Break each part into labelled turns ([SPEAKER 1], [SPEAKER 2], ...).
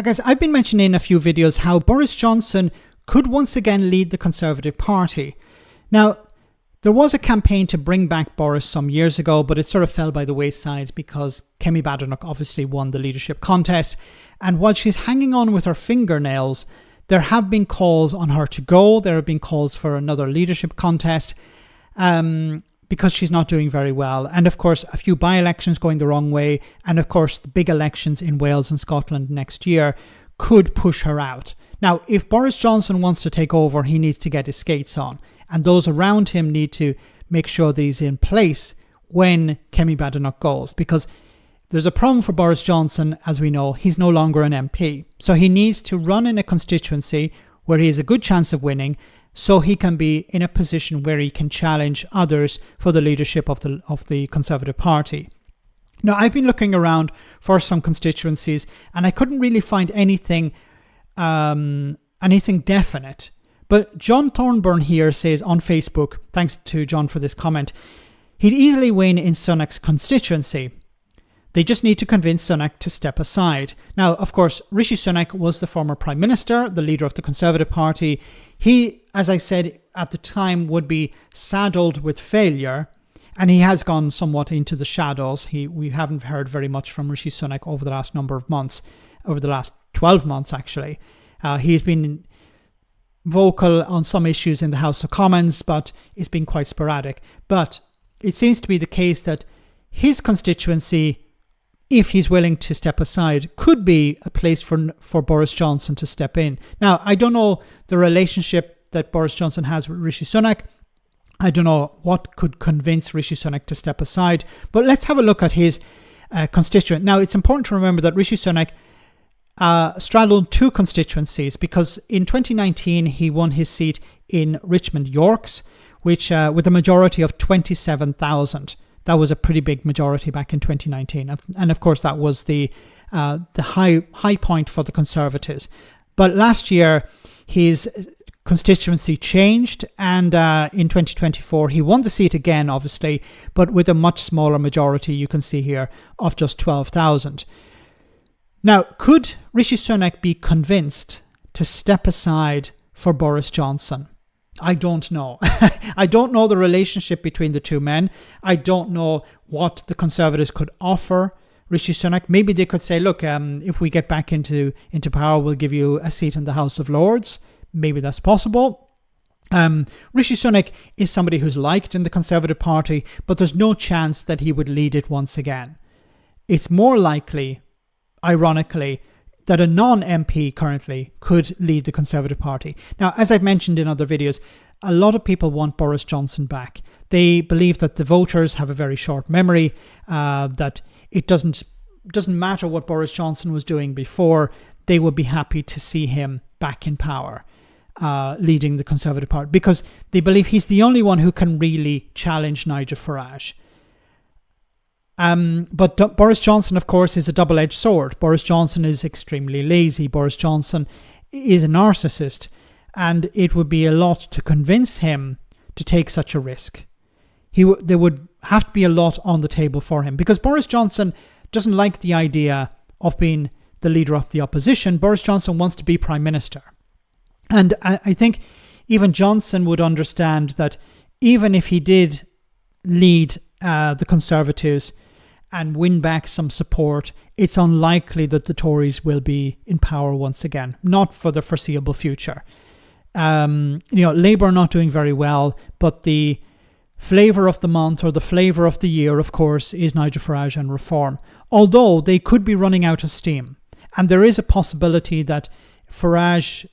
[SPEAKER 1] Hi guys, I've been mentioning in a few videos how Boris Johnson could once again lead the Conservative Party. Now, there was a campaign to bring back Boris some years ago, but it sort of fell by the wayside because Kemi Badenoch obviously won the leadership contest. And while she's hanging on with her fingernails, there have been calls on her to go. There have been calls for another leadership contest because she's not doing very well. And of course, a few by-elections going the wrong way. And of course, the big elections in Wales and Scotland next year could push her out. Now, if Boris Johnson wants to take over, he needs to get his skates on. And those around him need to make sure that he's in place when Kemi Badenoch goes. Because there's a problem for Boris Johnson, as we know, he's no longer an MP. So he needs to run in a constituency where he has a good chance of winning, so he can be in a position where he can challenge others for the leadership of the Conservative Party. Now, I've been looking around for some constituencies and I couldn't really find anything definite. But John Thornburn here says on Facebook, thanks to John for this comment, he'd easily win in Sunak's constituency. They just need to convince Sunak to step aside. Now, of course, Rishi Sunak was the former Prime Minister, the leader of the Conservative Party. He, as I said at the time, would be saddled with failure, and he has gone somewhat into the shadows. We haven't heard very much from Rishi Sunak over the last number of months, over the last 12 months actually. He's been vocal on some issues in the House of Commons, but it's been quite sporadic. But it seems to be the case that his constituency, if he's willing to step aside, could be a place for Boris Johnson to step in. Now, I don't know the relationship that Boris Johnson has with Rishi Sunak. I don't know what could convince Rishi Sunak to step aside, but let's have a look at his constituent. Now, it's important to remember that Rishi Sunak straddled two constituencies because in 2019 he won his seat in Richmond Yorks, which with a majority of 27,000. That was a pretty big majority back in 2019. And of course, that was the high point for the Conservatives. But last year, his constituency changed. And in 2024, he won the seat again, obviously, but with a much smaller majority, you can see here, of just 12,000. Now, could Rishi Sunak be convinced to step aside for Boris Johnson? I don't know. I don't know the relationship between the two men. I don't know what the Conservatives could offer Rishi Sunak. Maybe they could say, look, if we get back into power, we'll give you a seat in the House of Lords. Maybe that's possible. Rishi Sunak is somebody who's liked in the Conservative Party, but there's no chance that he would lead it once again. It's more likely, ironically, that a non-MP currently could lead the Conservative Party. Now, as I've mentioned in other videos, a lot of people want Boris Johnson back. They believe that the voters have a very short memory, that it doesn't matter what Boris Johnson was doing before. They would be happy to see him back in power, leading the Conservative Party, because they believe he's the only one who can really challenge Nigel Farage. But Boris Johnson, of course, is a double-edged sword. Boris Johnson is extremely lazy. Boris Johnson is a narcissist. And it would be a lot to convince him to take such a risk. There would have to be a lot on the table for him. Because Boris Johnson doesn't like the idea of being the leader of the opposition. Boris Johnson wants to be Prime Minister. And I think even Johnson would understand that even if he did lead the Conservatives and win back some support, it's unlikely that the Tories will be in power once again, not for the foreseeable future. Labour are not doing very well, but the flavour of the month or the flavour of the year, of course, is Nigel Farage and Reform, although they could be running out of steam. And there is a possibility that Farage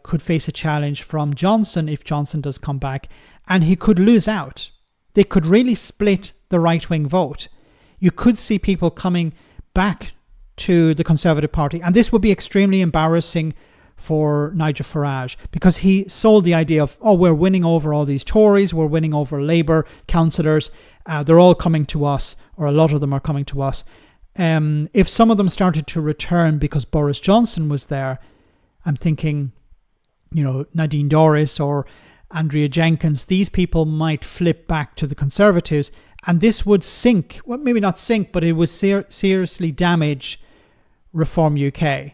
[SPEAKER 1] could face a challenge from Johnson if Johnson does come back, and he could lose out. They could really split the right-wing vote. You could see people coming back to the Conservative Party, and this would be extremely embarrassing for Nigel Farage, because he sold the idea of, we're winning over all these Tories, we're winning over Labour councillors, they're all coming to us, or a lot of them are coming to us. If some of them started to return because Boris Johnson was there, I'm thinking, Nadine Dorries or Andrea Jenkins, these people might flip back to the Conservatives, and this would sink, well, maybe not sink, but it would seriously damage Reform UK.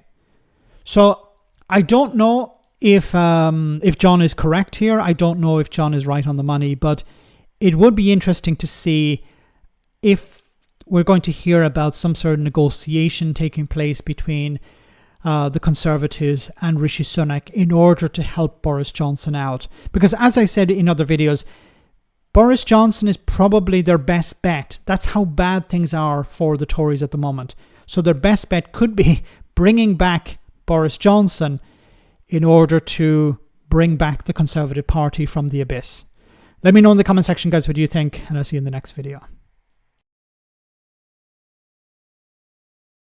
[SPEAKER 1] So I don't know if John is correct here. I don't know if John is right on the money, but it would be interesting to see if we're going to hear about some sort of negotiation taking place between the Conservatives and Rishi Sunak in order to help Boris Johnson out. Because as I said in other videos, Boris Johnson is probably their best bet. That's how bad things are for the Tories at the moment. So their best bet could be bringing back Boris Johnson in order to bring back the Conservative Party from the abyss. Let me know in the comment section, guys, what you think, and I'll see you in the next video.